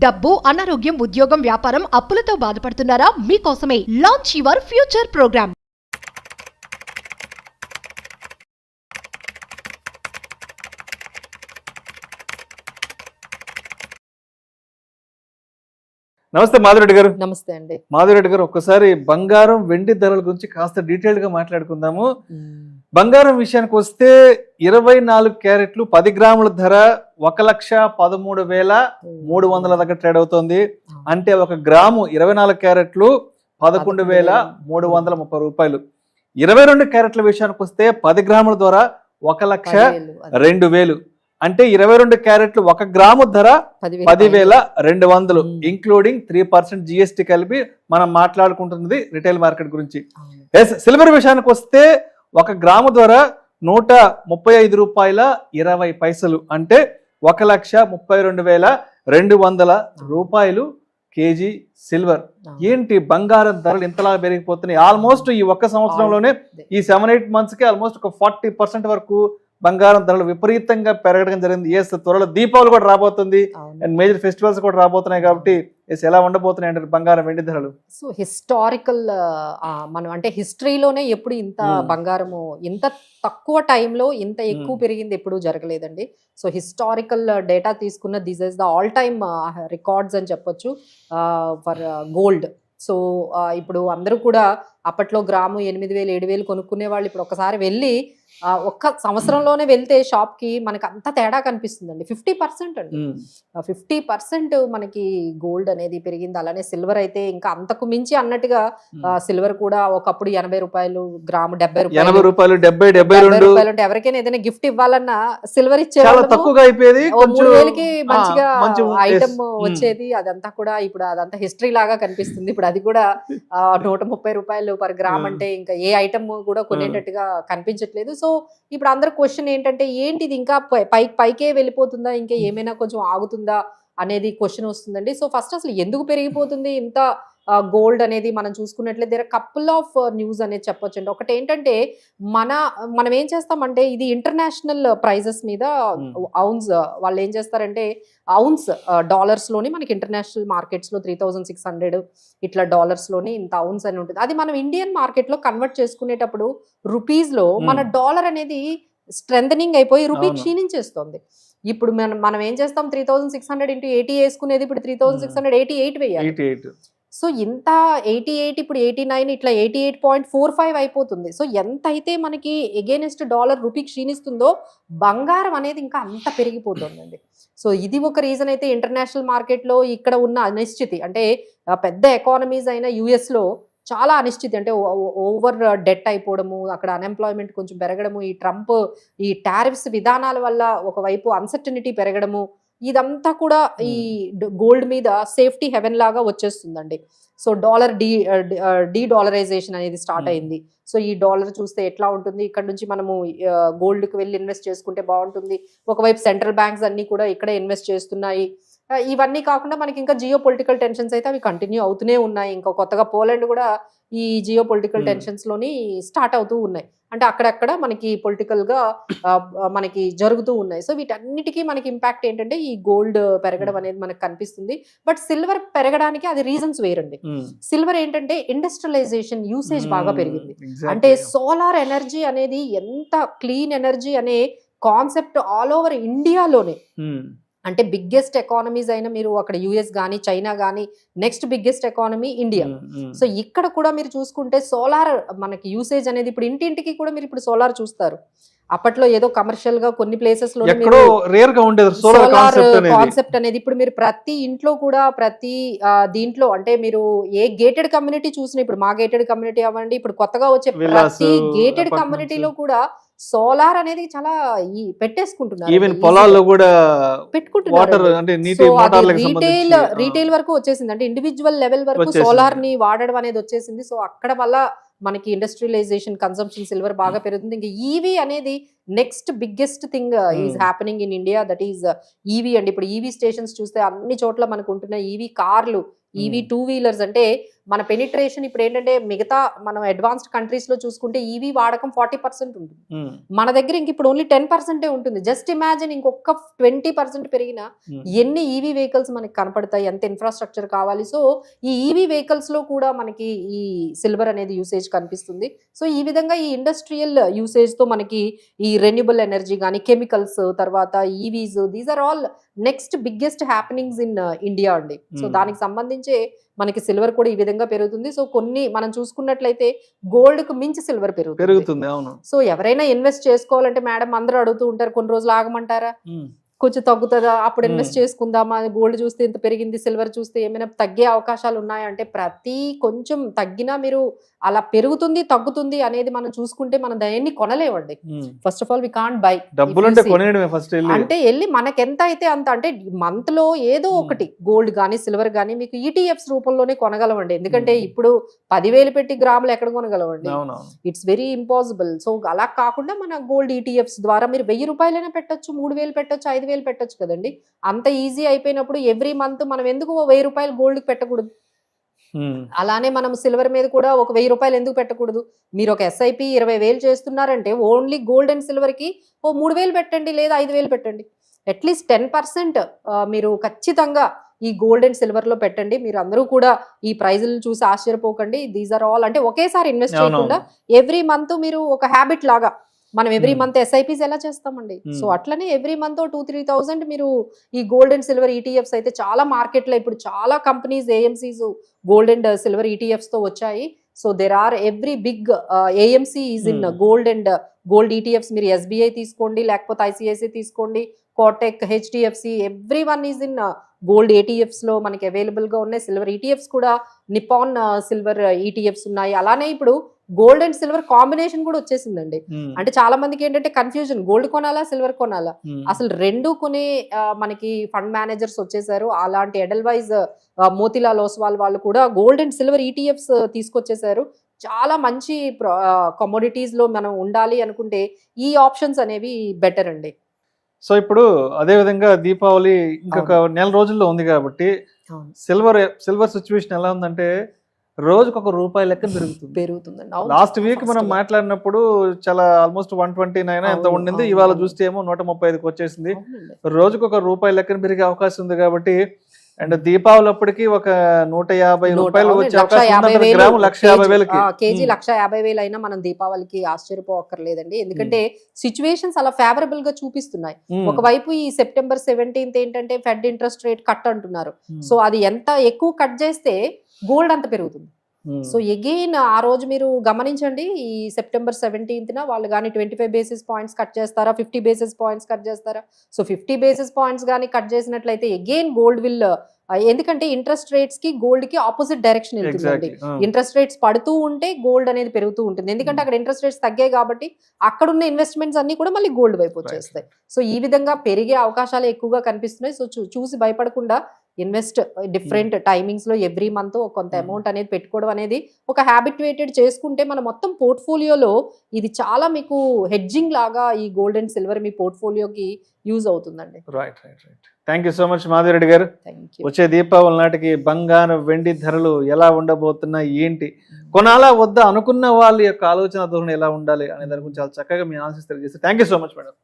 డబ్బు, అనారోగ్యం, ఉద్యోగం, వ్యాపారం, అప్పులతో బాధపడుతున్నారా? మీకోసమే లాంచ్ యువర్ ఫ్యూచర్ ప్రోగ్రామ్. నమస్తే మాధురెడ్డి గారు. నమస్తే అండి. మాధురెడ్డి గారు, ఒక్కసారి బంగారం వెండి ధరల గురించి కాస్త డీటెయిల్ గా మాట్లాడుకుందాము. బంగారం విషయానికి వస్తే 24 క్యారెట్లు 10 గ్రాముల ధర 1,13,300 దగ్గర ట్రేడ్ అవుతుంది. అంటే ఒక గ్రాము 24 క్యారెట్లు 11,330 రూపాయలు. 22 క్యారెట్ల విషయానికి వస్తే 10 గ్రాముల ద్వారా 1,02,000. అంటే 22 క్యారెట్లు 1 గ్రాము ధర 10,200, ఇంక్లూడింగ్ 3% జిఎస్టీ కలిపి మనం మాట్లాడుకుంటున్నది రిటైల్ మార్కెట్ గురించి. సిల్వర్ విషయానికి వస్తే 1 గ్రాము ధర 135 రూపాయల 20 పైసలు. అంటే 1,32,200 రూపాయలు కేజీ సిల్వర్. ఏంటి బంగారం ధరలు ఇంతలా పెరిగిపోతున్నాయి? ఆల్మోస్ట్ ఈ ఒక్క సంవత్సరంలోనే ఈ 7-8 months కి ఆల్మోస్ట్ ఒక 40% వరకు బంగారం ధరలు విపరీతంగా పెరగడం జరిగింది. త్వరలో దీపావళి కూడా రాబోతుంది అండ్ మేజర్ ఫెస్టివల్స్ కూడా రాబోతున్నాయి కాబట్టి ఎలా ఉండబోతున్నాయి అంటే బంగారం వెండి ధరలు? సో హిస్టారికల్ మనం అంటే హిస్టరీలోనే ఎప్పుడు ఇంత బంగారము ఇంత తక్కువ టైంలో ఇంత ఎక్కువ పెరిగింది ఎప్పుడు జరగలేదండి. సో హిస్టారికల్ డేటా తీసుకున్న this is the all time records అని చెప్పొచ్చు ఫర్ గోల్డ్. సో ఇప్పుడు అందరూ కూడా అప్పట్లో గ్రాము 8,000-7,000 కొనుక్కునే వాళ్ళు ఇప్పుడు ఒకసారి వెళ్ళి ఒక్క సంవత్సరంలోనే వెళ్తే షాప్ కి మనకి అంత తేడా కనిపిస్తుందండి. 50% అండి, 50% మనకి గోల్డ్ అనేది పెరిగింది. అలానే సిల్వర్ అయితే ఇంకా అంతకు మించి అన్నట్టుగా సిల్వర్ కూడా ఒకప్పుడు 80 రూపాయలు గ్రాము, 70 రూపాయలు అంటే ఎవరికైనా ఏదైనా గిఫ్ట్ ఇవ్వాలన్నా సిల్వర్ ఇచ్చేవాళ్ళు. 3,000కి మంచిగా ఐటమ్ వచ్చేది. అదంతా కూడా ఇప్పుడు అదంతా హిస్టరీ లాగా కనిపిస్తుంది. ఇప్పుడు అది కూడా 130 రూపాయలు పర్ గ్రామ్ అంటే ఇంకా ఏ ఐటమ్ కూడా కొనేటట్టుగా కనిపించట్లేదు. సో ఇప్పుడు అందరు క్వశ్చన్ ఏంటంటే ఏంటి ఇది ఇంకా పైకే వెళ్ళిపోతుందా, ఇంకా ఏమైనా కొంచెం ఆగుతుందా అనేది క్వశ్చన్ వస్తుందండి. సో ఫస్ట్ అసలు ఎందుకు పెరిగిపోతుంది ఇంత గోల్డ్ అనేది మనం చూసుకున్నట్లయితే దేర్ కపుల్ ఆఫ్ న్యూస్ అనేది చెప్పొచ్చండి. ఒకటి ఏంటంటే మనం ఏం చేస్తామంటే ఇది ఇంటర్నేషనల్ ప్రైజెస్ మీద ఔన్స్ వాళ్ళు ఏం చేస్తారంటే ఔన్స్ డాలర్స్లోని మనకి ఇంటర్నేషనల్ మార్కెట్స్లో 3,600 ఇట్లా డాలర్స్లోని ఇంత ఔన్స్ అని ఉంటుంది. అది మనం ఇండియన్ మార్కెట్లో కన్వర్ట్ చేసుకునేటప్పుడు రూపీస్లో మన డాలర్ అనేది స్ట్రెంథనింగ్ అయిపోయి రూపీ క్షీణించేస్తుంది. ఇప్పుడు మనం ఏం చేస్తాం 3,600 × 80 వేసుకునేది ఇప్పుడు 3,688 వేయాలి. సో ఇంత 88 ఇప్పుడు 89 ఇట్లా 88.45 అయిపోతుంది. సో ఎంత అయితే మనకి ఎగైనెస్ట్ డాలర్ రూపీ క్షీణిస్తుందో బంగారం అనేది ఇంకా అంత పెరిగిపోతుందండి. సో ఇది ఒక రీజన్ అయితే ఇంటర్నేషనల్ మార్కెట్లో ఇక్కడ ఉన్న అనిశ్చితి అంటే పెద్ద ఎకానమీస్ అయిన యుఎస్లో చాలా అనిశ్చితి అంటే ఓవర్ డెట్ అయిపోవడము, అక్కడ అన్ఎంప్లాయ్మెంట్ కొంచెం పెరగడము, ఈ ట్రంప్ ఈ టారిఫ్స్ విధానాల వల్ల ఒకవైపు అన్సర్టనిటీ పెరగడము, ఇదంతా కూడా ఈ గోల్డ్ మీద సేఫ్టీ హెవెన్ లాగా వచ్చేస్తుందండి. సో డాలర్ డీ డాలరైజేషన్ అనేది స్టార్ట్ అయింది. సో ఈ డాలర్ చూస్తే ఎట్లా ఉంటుంది, ఇక్కడ నుంచి మనము గోల్డ్కి వెళ్ళి ఇన్వెస్ట్ చేసుకుంటే బాగుంటుంది. ఒకవైపు సెంట్రల్ బ్యాంక్స్ అన్ని కూడా ఇక్కడే ఇన్వెస్ట్ చేస్తున్నాయి. ఇవన్నీ కాకుండా మనకి ఇంకా జియో పొలిటికల్ టెన్షన్స్ అయితే అవి కంటిన్యూ అవుతూనే ఉన్నాయి. ఇంకా కొత్తగా పోలాండ్ కూడా ఈ జియో పొలిటికల్ టెన్షన్స్ లోని స్టార్ట్ అవుతూ ఉన్నాయి. అంటే అక్కడక్కడ మనకి పొలిటికల్ గా మనకి జరుగుతూ ఉన్నాయి. సో వీటన్నిటికీ మనకి ఇంపాక్ట్ ఏంటంటే ఈ గోల్డ్ పెరగడం అనేది మనకు కనిపిస్తుంది. బట్ సిల్వర్ పెరగడానికి అది రీజన్స్ వేరండి. సిల్వర్ ఏంటంటే ఇండస్ట్రియలైజేషన్ యూసేజ్ బాగా పెరిగింది. అంటే సోలార్ ఎనర్జీ అనేది ఎంత క్లీన్ ఎనర్జీ అనే కాన్సెప్ట్ ఆల్ ఓవర్ ఇండియాలోనే అంటే బిగ్గెస్ట్ ఎకానమీస్ అయినా మీరు అక్కడ యుఎస్ కానీ చైనా కానీ next biggest economy India. So ఇక్కడ కూడా మీరు చూసుకుంటే సోలార్ మనకి యూసేజ్ అనేది ఇప్పుడు ఇంటింటికి కూడా మీరు ఇప్పుడు సోలార్ చూస్తారు. అప్పట్లో ఏదో కమర్షియల్ గా కొన్ని ప్లేసెస్ లో సోలార్ కాన్సెప్ట్ అనేది ఇప్పుడు మీరు ప్రతి ఇంట్లో కూడా ప్రతి దీంట్లో అంటే మీరు ఏ గేటెడ్ కమ్యూనిటీ చూసినా ఇప్పుడు మా గేటెడ్ కమ్యూనిటీ అవ్వండి, ఇప్పుడు కొత్తగా వచ్చే ప్రతి గేటెడ్ కమ్యూనిటీలో కూడా సోలార్ అనేది చాలా పెట్టేసుకుంటున్నారు. ఈవెన్ పొలాల్లో కూడా పెట్టుకుంటున్నారు. రీటైల్ వరకు వచ్చేసింది. అంటే ఇండివిజువల్ లెవెల్ వరకు సోలార్ ని వాడడం అనేది వచ్చేసింది. సో అక్కడ వల్ల మనకి ఇండస్ట్రియలైజేషన్ కన్సంప్షన్ సిల్వర్ బాగా పెరుగుతుంది. ఇంకా ఈవీ అనేది next biggest thing is happening in India, that is EV అండి. ఇప్పుడు ఈవీ స్టేషన్స్ చూస్తే అన్ని చోట్ల మనకు ఉంటున్న ఈవీ కార్లు, ఈవీ 2-వీలర్స్, అంటే మన పెనిట్రేషన్ ఇప్పుడు ఏంటంటే మిగతా మనం అడ్వాన్స్డ్ కంట్రీస్ లో చూసుకుంటే ఈవీ వాడకం 40% ఉంటుంది. మన దగ్గర ఇంక ఇప్పుడు ఓన్లీ 10% ఉంటుంది. జస్ట్ ఇమాజిన్ ఇంకొక 20% పెరిగినా ఎన్ని ఈవీ వెహికల్స్ మనకి కనపడతాయి, ఎంత ఇన్ఫ్రాస్ట్రక్చర్ కావాలి. సో ఈ ఈవీ వెహికల్స్ లో కూడా మనకి ఈ సిల్వర్ అనేది యూసేజ్ కనిపిస్తుంది. సో ఈ విధంగా ఈ ఇండస్ట్రియల్ యూసేజ్ తో మనకి ఈ రెన్యూబుల్ ఎనర్జీ కానీ, కెమికల్స్, తర్వాత EVs, these are all next biggest happenings in India అండి. సో దానికి సంబంధించే మనకి సిల్వర్ కూడా ఈ విధంగా పెరుగుతుంది. సో కొన్ని మనం చూసుకున్నట్లయితే గోల్డ్ కు మించి సిల్వర్ పెరుగుతుంది. అవును. సో ఎవరైనా ఇన్వెస్ట్ చేసుకోవాలంటే మేడం అందరూ అడుగుతూ ఉంటారు, కొన్ని రోజులు ఆగమంటారా, కొంచెం తగ్గుతుందా, అప్పుడు ఇన్వెస్ట్ చేసుకుందామా, గోల్డ్ చూస్తే ఇంత పెరిగింది, సిల్వర్ చూస్తే ఏమైనా తగ్గే అవకాశాలు ఉన్నాయా అంటే ప్రతి కొంచెం తగ్గినా మీరు అలా పెరుగుతుంది తగ్గుతుంది అనేది మనం చూసుకుంటే మనం దాన్ని కొనలేమండి. First of all we can't buy. అంటే వెళ్ళి మనకి ఎంత అయితే అంత, అంటే మంత్ లో ఏదో ఒకటి గోల్డ్ గానీ సిల్వర్ గానీ మీకు ఈటీఎఫ్స్ రూపంలోనే కొనగలవండి. ఎందుకంటే ఇప్పుడు 10,000 పెట్టి గ్రాములు ఎక్కడ కొనగలవండి, ఇట్స్ వెరీ ఇంపాసిబుల్. సో అలా కాకుండా మన గోల్డ్ ఈటీఎఫ్స్ ద్వారా మీరు 1,000 రూపాయలైనా పెట్టొచ్చు, 3,000 పెట్టొచ్చు, 5,000 పెట్టొచ్చు కదండి. అంత ఈజీ అయిపోయినప్పుడు ఎవ్రీ మంత్ మనం ఎందుకు 1,000 రూపాయలు గోల్డ్ పెట్టకూడదు? అలానే మనం సిల్వర్ మీద కూడా ఒక 1,000 రూపాయలు ఎందుకు పెట్టకూడదు? మీరు ఒక ఎస్ఐపి 20,000 చేస్తున్నారంటే ఓన్లీ గోల్డ్ అండ్ సిల్వర్ కి 3,000 పెట్టండి, లేదా 5,000 పెట్టండి. అట్లీస్ట్ 10% మీరు ఖచ్చితంగా ఈ గోల్డ్ అండ్ సిల్వర్ లో పెట్టండి. మీరు అందరూ కూడా ఈ ప్రైజులను చూసి ఆశ్చర్యపోకండి. దీస్ ఆర్ ఆల్, అంటే ఒకేసారి ఇన్వెస్ట్ చేయకుండా ఎవ్రీ మంత్ మీరు ఒక హ్యాబిట్ లాగా, మనం ఎవ్రీ మంత్ ఎస్ఐపీస్ ఎలా చేస్తామండి, సో అట్లనే ఎవ్రీ మంత్ 2-3,000 మీరు ఈ గోల్డ్ అండ్ సిల్వర్ ఈటీఎఫ్స్ అయితే చాలా మార్కెట్ లో ఇప్పుడు చాలా companies AMCs gold and silver ETFs తో వచ్చాయి. So there are every big AMC is in gold and gold ETFs. మీరు ఎస్బీఐ తీసుకోండి, లేకపోతే ఐసిఐసి తీసుకోండి, Kotak, HDFC, every one is in gold ETFs లో మనకి అవైలబుల్ గా ఉన్నాయి. సిల్వర్ ఈటీఎఫ్స్ కూడా నిపాన్ సిల్వర్ ఈటీఎఫ్స్ ఉన్నాయి. అలానే ఇప్పుడు గోల్డ్ అండ్ సిల్వర్ కాంబినేషన్ కూడా వచ్చేసిందండి. అంటే చాలా మందికి ఏంటంటే కన్ఫ్యూజన్, గోల్డ్ కొనాలా సిల్వర్ కొనాలా, అసలు రెండు కొనే మనకి ఫండ్ మేనేజర్స్ వచ్చేసారు. అలాంటి ఎడల్వైజ్ మోతిలాల్ ఓస్వాల్ వాళ్ళు కూడా గోల్డ్ అండ్ సిల్వర్ ఈటీఎఫ్స్ తీసుకొచ్చేసారు. చాలా మంచి కమోడిటీస్ లో మనం ఉండాలి అనుకుంటే ఈ ఆప్షన్స్ అనేవి బెటర్ అండి. సో ఇప్పుడు అదే విధంగా దీపావళి ఇంకొక నెల రోజుల్లో ఉంది కాబట్టి సిల్వర్ సిచ్యువేషన్ ఎలా ఉందంటే రోజుకు ₹1 లెక్క పెరుగుతుందండి. లాస్ట్ వీక్ మనం మాట్లాడినప్పుడు చాలా ఆల్మోస్ట్ 129 ఎంత ఉండింది, ఇవాళ చూస్తే ఏమో 135కి వచ్చేసింది. రోజుకు ₹1 లెక్కన పెరిగే అవకాశం ఉంది కాబట్టి, అండ్ దీపావళి అప్పటికి ఒక 150 రూపాయలు వచ్చే అవకాశం ఉంది. గ్రాము 150,000 కేజీ 150,000 అయినా మనం దీపావళికి ఆశ్చర్యపోక్కర్లేదండి. ఎందుకంటే సిచ్యువేషన్స్ అలా ఫేవరబుల్ గా చూపిస్తున్నాయి. ఒకవైపు ఈ సెప్టెంబర్ 17th ఏంటంటే ఫెడ్ ఇంట్రెస్ట్ రేట్ కట్ అంటున్నారు. సో అది ఎంత ఎక్కువ కట్ చేస్తే గోల్డ్ అంత పెరుగుతుంది. సో అగైన్ ఆ రోజు మీరు గమనించండి, ఈ సెప్టెంబర్ 17th వాళ్ళు కానీ 25 బేసిస్ పాయింట్స్ కట్ చేస్తారా, 50 బేసిస్ పాయింట్స్ కట్ చేస్తారా? సో 50 బేసిస్ పాయింట్స్ కానీ కట్ చేసినట్లయితే అగైన్ గోల్డ్ విల్, ఎందుకంటే ఇంట్రెస్ట్ రేట్స్ కి గోల్డ్ కి ఆపోజిట్ డైరెక్షన్ వెళ్తుందండి. ఇంట్రెస్ట్ రేట్స్ పడుతూ ఉంటే గోల్డ్ అనేది పెరుగుతూ ఉంటుంది. ఎందుకంటే అక్కడ ఇంట్రెస్ట్ రేట్స్ తగ్గాయి కాబట్టి అక్కడ ఉన్న ఇన్వెస్ట్మెంట్స్ అన్ని కూడా మళ్ళీ గోల్డ్ వైపు వచ్చేస్తాయి. సో ఈ విధంగా పెరిగే అవకాశాలు ఎక్కువగా కనిపిస్తున్నాయి. సో చూసి భయపడకుండా ఇన్వెస్ట్ డిఫరెంట్ టైమింగ్స్ లో ఎవ్రీ మంత్ కొంత అమౌంట్ అనేది పెట్టుకోవడం అనేది ఒక హ్యాబిట్యుయేటెడ్ చేసుకుంటే మన మొత్తం పోర్ట్ఫోలియోలో ఇది చాలా మీకు హెడ్జింగ్ లాగా ఈ gold and silver me పోర్ట్ఫోలియోకి use అవుతుందండి. Right. Thank you so much Madhavi Reddy గారు. వచ్చే దీపావళి నాటికి బంగారం వెండి ధరలు ఎలా ఉండబోతున్నాయి, ఏంటి కొనాలా వద్దా అనుకున్న వాళ్ళ యొక్క ఆలోచన ధోరణి ఎలా ఉండాలి అనే దాని గురించి చాలా చక్కగా మీ ఆన్సర్స్ తెలియజేస్తారు. Thank you so much madam.